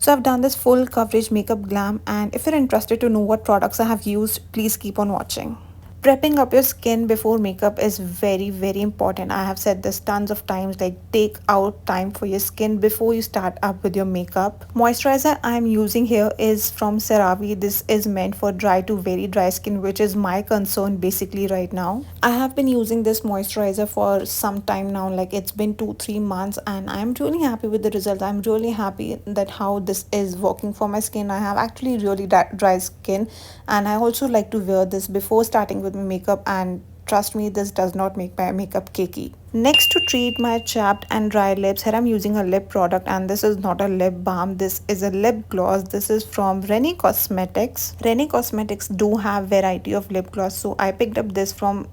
So I've done this full coverage makeup glam, and if you're interested to know what products I have used, please keep on watching. Prepping up your skin before makeup is very important. I have said this tons of times, like take out time for your skin before you start up with your makeup. Moisturizer I'm using here is from CeraVe. This is meant for dry to very dry skin, which is my concern basically right now. I have been using this moisturizer for some time now, like it's been 2-3 months, and I'm really happy with the results. I'm really happy that how this is working for my skin. I have actually really dry skin, and I also like to wear this before starting with my makeup, and trust me, this does not make my makeup cakey. Next, to treat my chapped and dry lips, here I'm using a lip product, and this is not a lip balm, this is a lip gloss. This is from Renee Cosmetics. Renee Cosmetics do have variety of lip gloss, so I picked up this from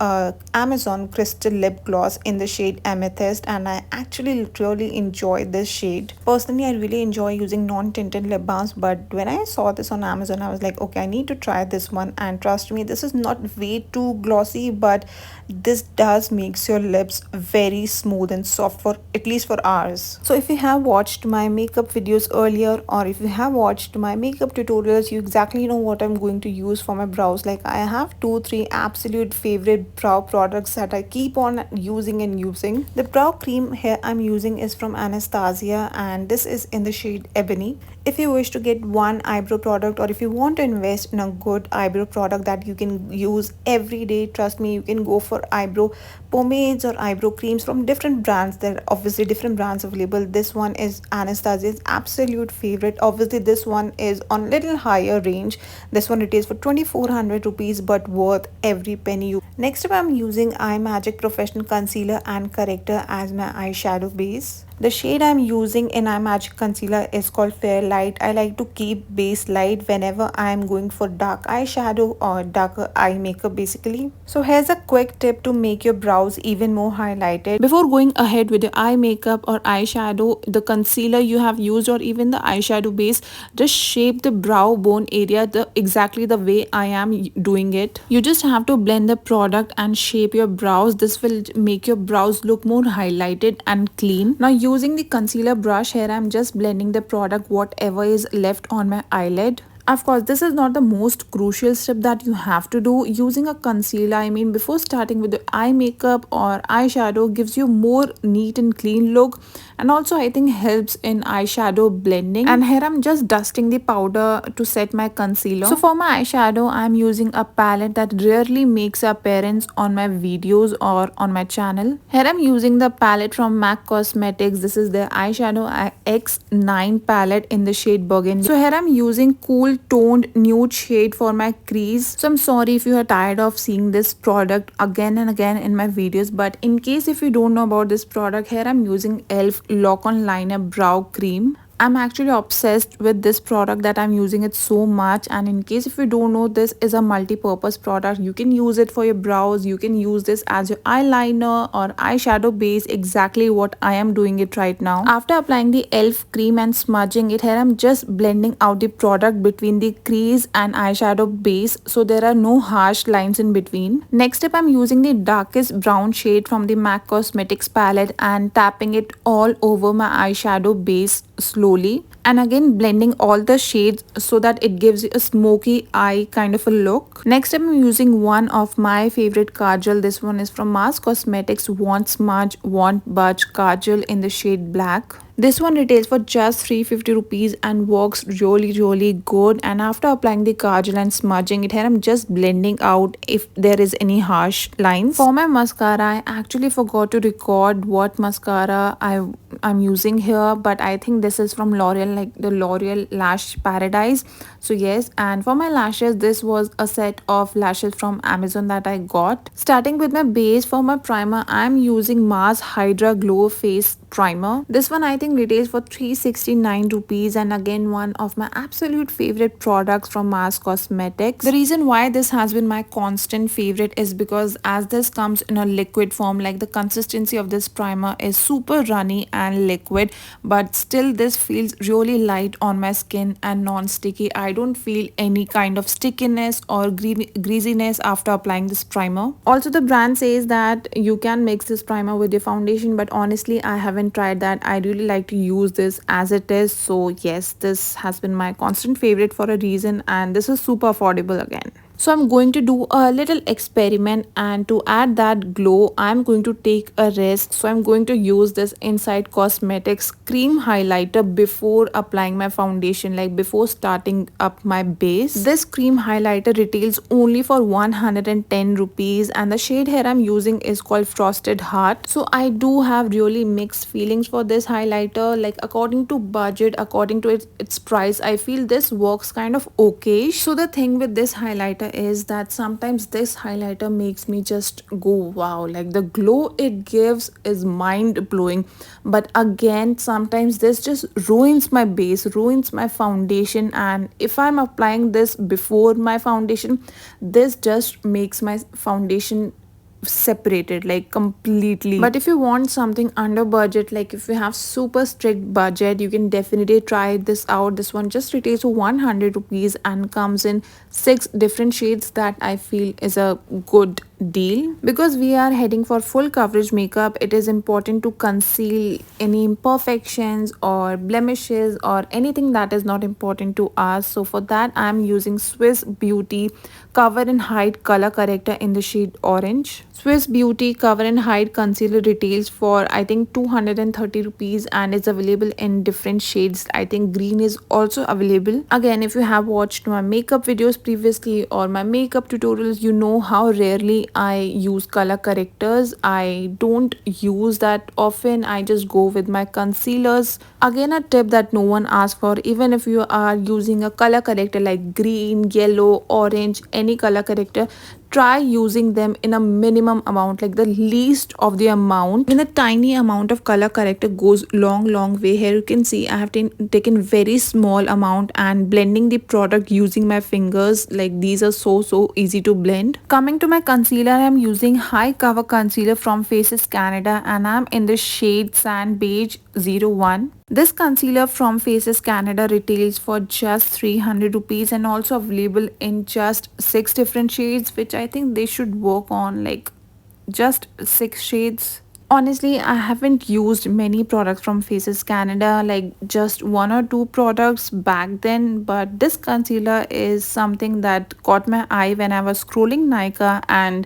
Amazon crystal lip gloss in the shade Amethyst, and I actually really enjoy this shade. Personally, I really enjoy using non-tinted lip balms, but when I saw this on Amazon, I was like, okay, I need to try this one, and trust me, this is not way too glossy, but this does makes your lips very smooth and soft, for at least for hours. So if you have watched my makeup videos earlier, or if you have watched my makeup tutorials, you exactly know what I'm going to use for my brows. Like I have 2-3 absolute favorite brow products that I keep on using and using. The brow cream here I'm using is from Anastasia, and this is in the shade Ebony. If you wish to get one eyebrow product, or if you want to invest in a good eyebrow product that you can use every day, trust me, you can go for eyebrow pomades or eyebrow creams from different brands. There are obviously different brands available. This one is Anastasia's absolute favorite. Obviously this one is on little higher range. This one retails for 2400 rupees, but worth every penny. Next up, I'm using Imagic Professional Concealer and Corrector as my eyeshadow base. The shade I'm using in Imagic Concealer is called Fair Light. I like to keep base light whenever I'm going for dark eyeshadow or darker eye makeup basically. So here's a quick tip to make your brows even more highlighted. Before going ahead with your eye makeup or eyeshadow, the concealer you have used or even the eyeshadow base, just shape the brow bone area exactly the way I am doing it. You just have to blend the product and shape your brows. This will make your brows look more highlighted and clean. Now using the concealer brush here, I'm just blending the product whatever is left on my eyelid. Of course, this is not the most crucial step that you have to do. Using a concealer, I mean, before starting with the eye makeup or eyeshadow, gives you more neat and clean look, and also I think helps in eyeshadow blending. And here I'm just dusting the powder to set my concealer. So for my eyeshadow, I'm using a palette that rarely makes appearance on my videos or on my channel. Here I'm using the palette from MAC Cosmetics. This is the eyeshadow X9 palette in the shade Burgundy. So here I'm using cool toned nude shade for my crease. So I'm sorry if you are tired of seeing this product again and again in my videos, but in case if you don't know about this product, here I'm using ELF Lock On Liner Brow Cream. I'm actually obsessed with this product that I'm using it so much, and in case if you don't know, this is a multi-purpose product. You can use it for your brows, you can use this as your eyeliner or eyeshadow base, exactly what I am doing it right now. After applying the ELF cream and smudging it, here I'm just blending out the product between the crease and eyeshadow base, so there are no harsh lines in between. Next up, I'm using the darkest brown shade from the MAC Cosmetics palette and tapping it all over my eyeshadow base slowly, and again blending all the shades so that it gives you a smoky eye kind of a look. Next I'm using one of my favorite kajal. This one is from MAC Cosmetics Want Smudge Want Budge Kajal in the shade black. This one retails for just 350 rupees and works really good. And after applying the kajal and smudging it here, I'm just blending out if there is any harsh lines. For my mascara, I actually forgot to record what mascara I'm using here, but I think this is from L'Oreal, like the L'Oreal Lash Paradise. So yes, and for my lashes, this was a set of lashes from Amazon that I got. Starting with my base, for my primer, I'm using Mars Hydra Glow Face Primer. This one I think retails for 369 rupees, and again one of my absolute favorite products from Mars Cosmetics. The reason why this has been my constant favorite is because as this comes in a liquid form, like the consistency of this primer is super runny and liquid, but still this feels really really light on my skin and non-sticky. I don't feel any kind of stickiness or greasiness after applying this primer. Also, the brand says that you can mix this primer with your foundation, but honestly I haven't tried that. I really like to use this as it is. So yes, this has been my constant favorite for a reason, and this is super affordable again. So I'm going to do a little experiment, and to add that glow I'm going to take a risk. So I'm going to use this Inside Cosmetics cream highlighter before applying my foundation, like before starting up my base. This cream highlighter retails only for 110 rupees, and the shade here I'm using is called Frosted Heart. So I do have really mixed feelings for this highlighter. Like according to budget, according to its price, I feel this works kind of okay. So the thing with this highlighter is that sometimes this highlighter makes me just go wow, like the glow it gives is mind blowing. But again, sometimes this just ruins my base, ruins my foundation, and if I'm applying this before my foundation, this just makes my foundation separated like completely. But if you want something under budget, like if you have super strict budget, you can definitely try this out. This one just retails for 100 rupees and comes in 6 different shades that I feel is a good deal. Because we are heading for full coverage makeup, it is important to conceal any imperfections or blemishes or anything that is not important to us. So for that I'm using Swiss Beauty Cover and Hide color corrector in the shade orange. Swiss Beauty Cover and Hide concealer retails for I think 230 rupees and is available in different shades. I think green is also available. Again, if you have watched my makeup videos previously or my makeup tutorials, you know how rarely I use color correctors. I don't use that often. I just go with my concealers. Again, a tip that no one asked for: even if you are using a color corrector like green, yellow, orange, any color corrector, try using them in a minimum amount, like the least of the amount. When a tiny amount of color corrector goes long way. Here you can see I have taken very small amount and blending the product using my fingers. Like these are so easy to blend. Coming to my concealer, I'm using high cover concealer from Faces Canada, and I'm in the shade Sand Beige 01. This concealer from Faces Canada retails for just 300 rupees and also available in just 6 different shades, which I think they should work on, like just 6 shades. Honestly, I haven't used many products from Faces Canada, like just 1 or 2 products back then, but this concealer is something that caught my eye when I was scrolling Nykaa, and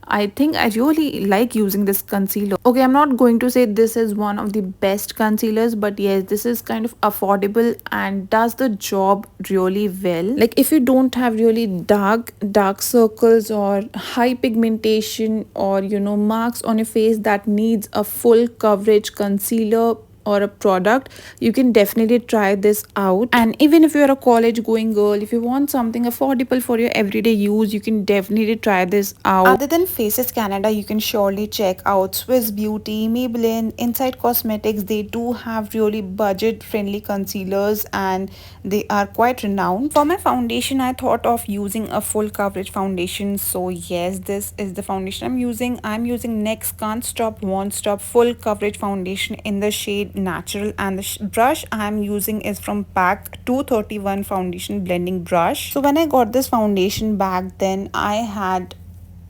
I think I really like using this concealer. Okay, I'm not going to say this is one of the best concealers, but yes, this is kind of affordable and does the job really well. Like if you don't have really dark circles or high pigmentation or marks on your face that needs a full coverage concealer or a product, you can definitely try this out. And even if you're a college going girl, if you want something affordable for your everyday use, you can definitely try this out. Other than Faces Canada, you can surely check out Swiss Beauty, Maybelline, Inside Cosmetics. They do have really budget friendly concealers and they are quite renowned. For my foundation, I thought of using a full coverage foundation. So yes, this is the foundation I'm using. I'm using NYX Can't Stop Won't Stop full coverage foundation in the shade Natural, and the brush I'm using is from PAC 231 foundation blending brush. So when I got this foundation back then, I had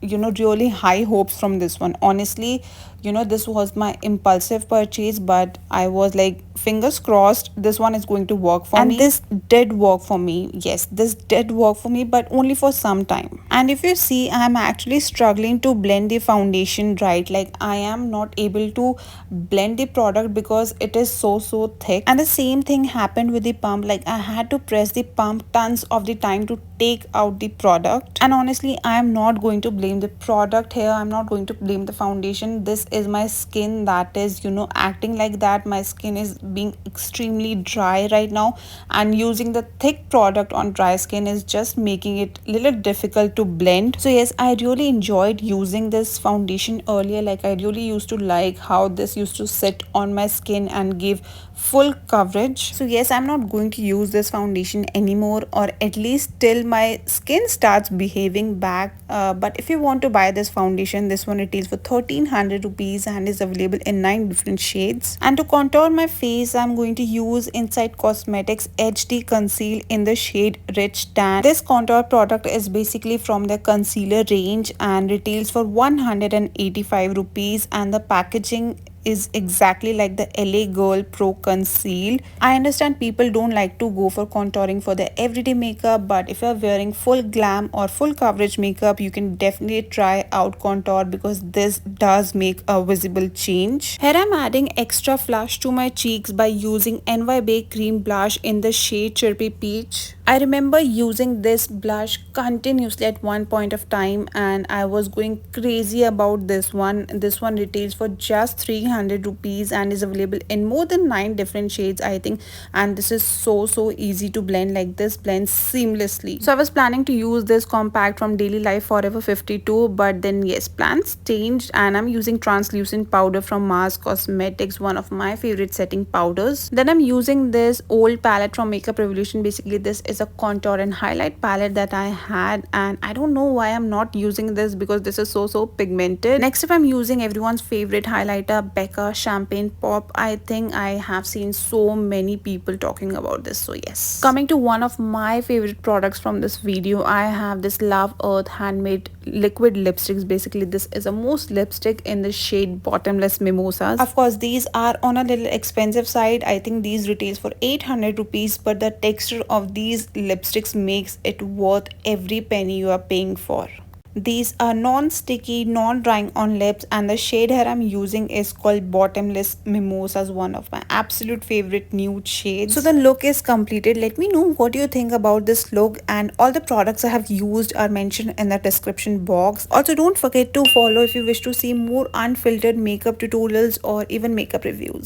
really high hopes from this one. Honestly, this was my impulsive purchase, but I was like, fingers crossed this one is going to work for me. And this did work for me. Yes, this did work for me, but only for some time. And if you see, I'm actually struggling to blend the foundation right. Like I am not able to blend the product because it is so thick. And the same thing happened with the pump. Like I had to press the pump tons of the time to take out the product. And honestly, I am not going to blame the product here. I'm not going to blame the foundation. This is my skin that is acting like that. My skin is being extremely dry right now, and using the thick product on dry skin is just making it a little difficult to blend. So yes, I really enjoyed using this foundation earlier. Like I really used to like how this used to sit on my skin and give full coverage. So yes, I'm not going to use this foundation anymore, or at least till my skin starts behaving back. But if you want to buy this foundation, this one retails for 1300 rupees and is available in 9 different shades. And to contour my face, I'm going to use Inside Cosmetics HD Conceal in the shade Rich Tan. This contour product is basically from the concealer range and retails for 185 rupees, and the packaging is exactly like the LA Girl Pro Conceal. I understand people don't like to go for contouring for their everyday makeup, but if you're wearing full glam or full coverage makeup, you can definitely try out contour because this does make a visible change. Here I'm adding extra flush to my cheeks by using NY Cream Blush in the shade Chirpy Peach. I remember using this blush continuously at one point of time and I was going crazy about this one. This one retails for just 300 rupees and is available in more than 9 different shades, I think. And this is so easy to blend, like this blends seamlessly. So I was planning to use this compact from Daily Life Forever 52, but then yes, plans changed and I'm using translucent powder from Mars Cosmetics, one of my favorite setting powders. Then I'm using this old palette from Makeup Revolution. Basically this is a contour and highlight palette that I had, and I don't know why I'm not using this because this is so pigmented. Next up, I'm using everyone's favorite highlighter, BECCA Champagne Pop. I think I have seen so many people talking about this, so yes. Coming to one of my favorite products from this video, I have this Love Earth handmade liquid lipsticks. Basically this is a mousse lipstick in the shade Bottomless Mimosas. Of course these are on a little expensive side. I think these retails for 800 rupees, but the texture of these lipsticks makes it worth every penny you are paying for. These are non-sticky, non-drying on lips, and the shade here I'm using is called Bottomless Mimosas, one of my absolute favorite nude shades. So the look is completed. Let me know what you think about this look, and all the products I have used are mentioned in the description box. Also don't forget to follow if you wish to see more unfiltered makeup tutorials or even makeup reviews.